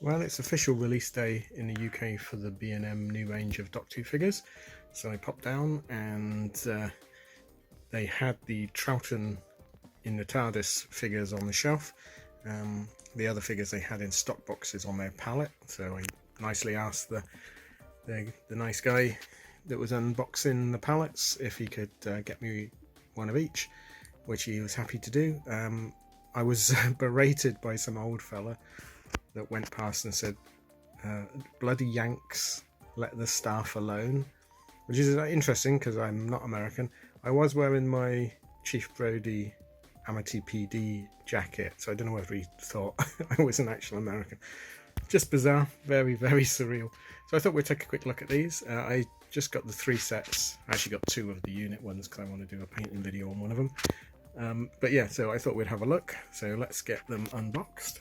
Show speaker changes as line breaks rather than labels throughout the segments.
Well, it's official release day in the UK for the B&M new range of Doctor Who figures. So I popped down and they had the Troughton in the TARDIS figures on the shelf. The other figures they had in stock boxes on their pallet. So I nicely asked the nice guy that was unboxing the pallets if he could get me one of each, which he was happy to do. I was berated by some old fella that went past and said, bloody Yanks, let the staff alone, which is interesting because I'm not American. I was wearing my Chief Brody Amity PD jacket, so I don't know whether he thought I was an actual American. Just bizarre, very, very surreal. So I thought we'd take a quick look at these. I just got the 3 sets. I actually got 2 of the unit ones because I want to do a painting video on one of them. But yeah, so I thought we'd have a look. So let's get them unboxed.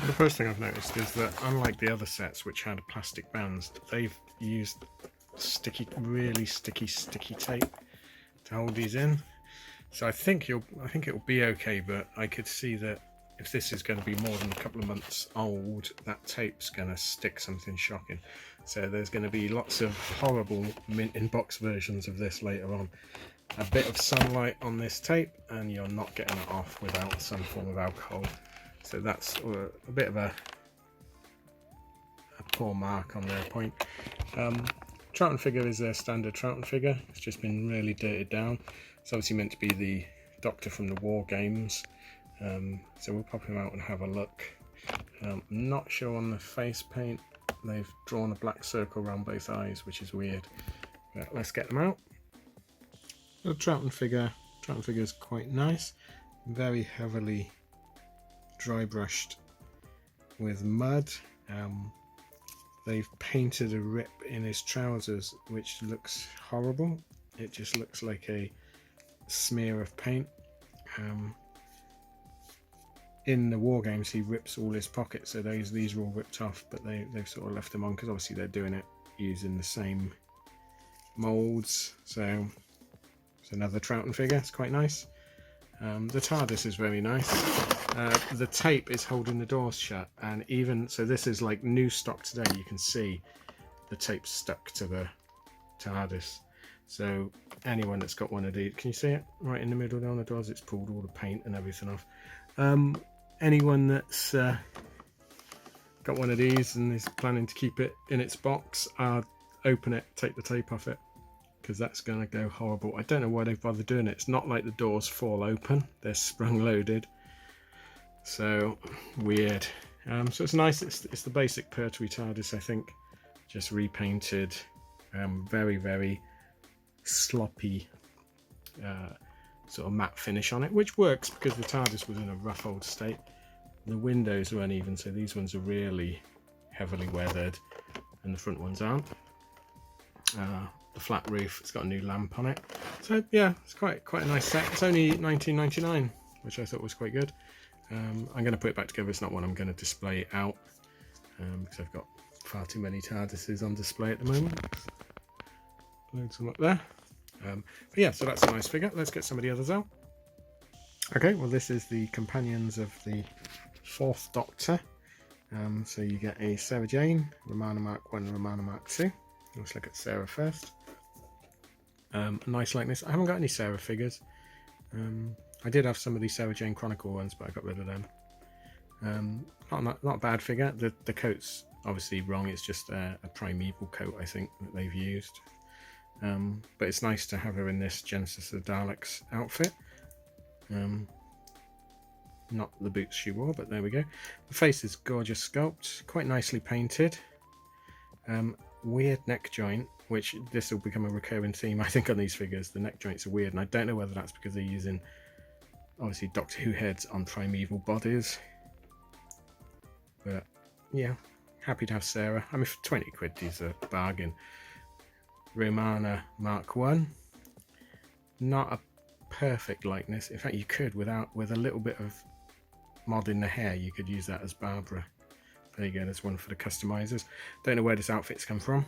The first thing I've noticed is that unlike the other sets which had plastic bands, they've used really sticky tape to hold these in. So I think it'll be okay, but I could see that if this is going to be more than a couple of months old, that tape's going to stick something shocking. So there's going to be lots of horrible mint in box versions of this later on. A bit of sunlight on this tape and you're not getting it off without some form of alcohol. So that's a bit of a poor mark on their point. Troughton figure is their standard Troughton figure. It's just been really dirted down. It's obviously meant to be the Doctor from the War Games. So we'll pop him out and have a look. Not sure on the face paint. They've drawn a black circle around both eyes, which is weird. But let's get them out. The Troughton figure is quite nice. Very heavily dry brushed with mud. They've painted a rip in his trousers which looks horrible. It just looks like a smear of paint. In the War Games he rips all his pockets, so these are all ripped off, but they've sort of left them on because obviously they're doing it using the same moulds. So it's another Troughton figure. It's quite nice. The TARDIS is very nice. The tape is holding the doors shut, and even so, this is like new stock today. You can see the tape stuck to the TARDIS. So anyone that's got one of these, can you see it right in the middle there on the doors? It's pulled all the paint and everything off. Anyone that's got one of these and is planning to keep it in its box, open it, take the tape off it, because that's going to go horrible. I don't know why they've bothered doing it. It's not like the doors fall open, they're sprung loaded, so weird. So it's nice. It's the basic Pertwee TARDIS, I think, just repainted. Very, very sloppy sort of matte finish on it, which works because the TARDIS was in a rough old state. The windows are uneven, so these ones are really heavily weathered and the front ones aren't. The flat roof, it's got a new lamp on it. So yeah, it's quite a nice set. It's only $19.99, which I thought was quite good. I'm going to put it back together. It's not one I'm going to display out because I've got far too many TARDISes on display at the moment. Loads of them up there. But yeah, so that's a nice figure. Let's get some of the others out. Okay, well this is the companions of the 4th Doctor. So you get a Sarah Jane, Romana Mark 1, Romana Mark 2. Let's look at Sarah first. A nice likeness. I haven't got any Sarah figures. I did have some of these Sarah Jane Chronicle ones, but I got rid of them. Not a bad figure. The coat's obviously wrong. It's just a primeval coat, I think, that they've used. But it's nice to have her in this Genesis of the Daleks outfit. Not the boots she wore, but there we go. The face is gorgeous sculpt, quite nicely painted. Weird neck joint, which this will become a recurring theme, I think, on these figures. The neck joints are weird, and I don't know whether that's because they're using, obviously, Doctor Who heads on primeval bodies. But yeah, happy to have Sarah. I mean, for 20 quid, these are a bargain. Romana Mark 1. Not a perfect likeness. In fact, you could, with a little bit of mod in the hair, you could use that as Barbara. There you go, there's one for the customizers. Don't know where this outfit's come from.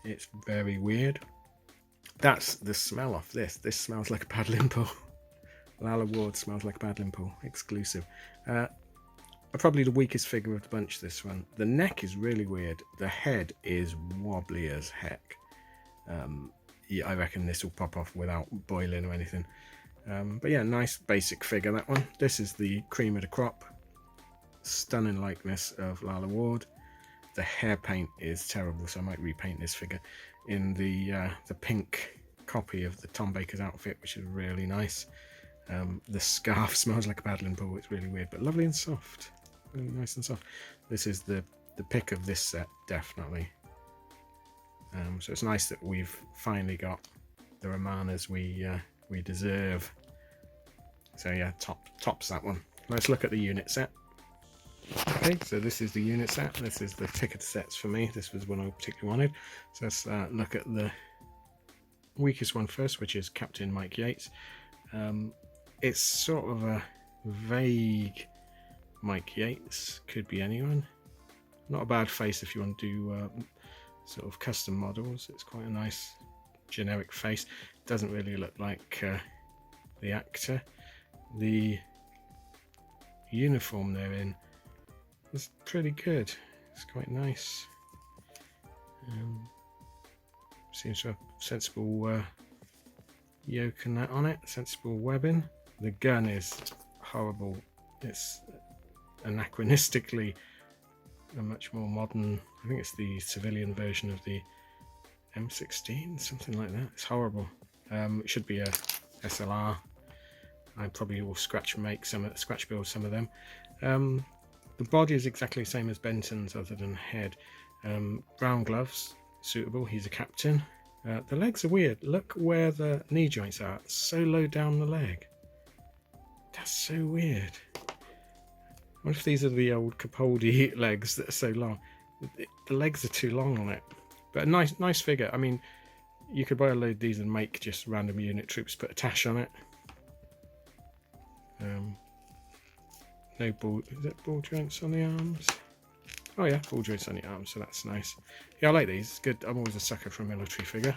It's very weird. That's the smell off this. This smells like a paddling pool. Lala Ward smells like a paddling pool. Exclusive. probably the weakest figure of the bunch, this one. The neck is really weird. The head is wobbly as heck. Yeah, I reckon this will pop off without boiling or anything. But yeah, nice basic figure, that one. This is the cream of the crop. Stunning likeness of Lalla Ward. The hair paint is terrible, so I might repaint this figure in the pink copy of the Tom Baker's outfit, which is really nice. The scarf smells like a paddling pool. It's really weird, but lovely and soft. Really nice and soft. This is the pick of this set, definitely. So it's nice that we've finally got the Romanas we deserve. So yeah, tops that one. Let's look at the unit set. Okay, so this is the unit set. This is the pick of the sets for me. This was one I particularly wanted. So let's look at the weakest one first, which is Captain Mike Yates. It's sort of a vague Mike Yates, could be anyone. Not a bad face if you want to do sort of custom models. It's quite a nice generic face. Doesn't really look like the actor. The uniform they're in is pretty good. It's quite nice. Seems to have sensible yoke and that on it, sensible webbing. The gun is horrible. It's anachronistically a much more modern, I think it's the civilian version of the M16, something like that. It's horrible. It should be a SLR. I probably will scratch build some of them. The body is exactly the same as Benton's other than head. Brown gloves, suitable. He's a captain. The legs are weird. Look where the knee joints are. It's so low down the leg. That's so weird. What if these are the old Capaldi legs that are so long? The legs are too long on it. But a nice figure. I mean, you could buy a load of these and make just random unit troops, put a tash on it. No ball. Is it ball joints on the arms? Oh yeah, ball joints on the arms, so that's nice. Yeah, I like these. It's good. I'm always a sucker for a military figure.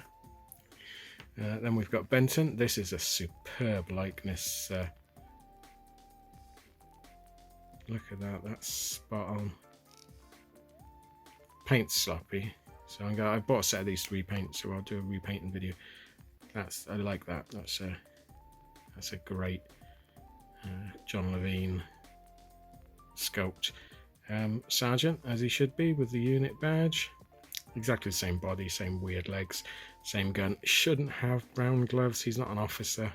Then we've got Benton. This is a superb likeness. Look at that. That's spot on. Paint's sloppy, so I bought a set of these to repaint, so I'll do a repainting video. I like that. That's a great John Levine sculpt. Sergeant, as he should be, with the unit badge. Exactly the same body, same weird legs, same gun. Shouldn't have brown gloves. He's not an officer.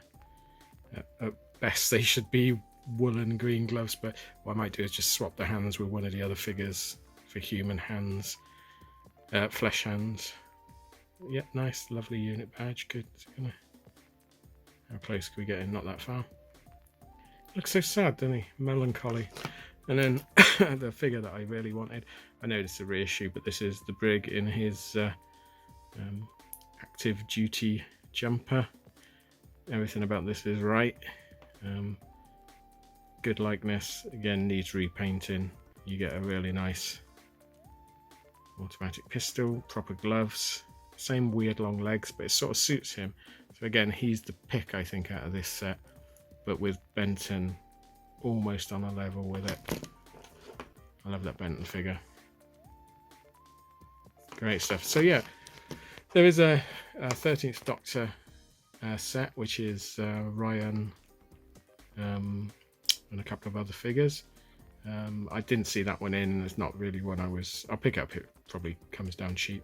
At best, they should be woolen green gloves, but what I might do is just swap the hands with one of the other figures for human hands, flesh hands. Yep, nice, lovely unit badge. Good. How close can we get in? Not that far. Looks so sad, doesn't he? Melancholy. And then the figure that I really wanted, I know this is a reissue, but this is the Brig in his active duty jumper. Everything about this is right. Good likeness. Again, needs repainting. You get a really nice automatic pistol, proper gloves, same weird long legs, but it sort of suits him. So again, he's the pick, I think, out of this set, but with Benton almost on a level with it. I love that Benton figure. Great stuff. So yeah, there is a 13th Doctor set, which is Ryan and a couple of other figures. I didn't see that one in. It's not really one I'll pick up. It probably comes down cheap,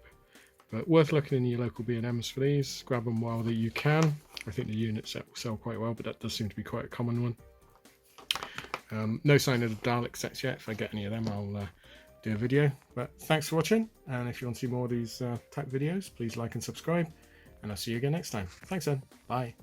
but worth looking in your local B&Ms for these. Grab them while that you can. I think the unit set will sell quite well, but that does seem to be quite a common one. No sign of the Dalek sets yet. If I get any of them, I'll do a video. But thanks for watching, and if you want to see more of these type videos, please like and subscribe, and I'll see you again next time. Thanks then. Bye.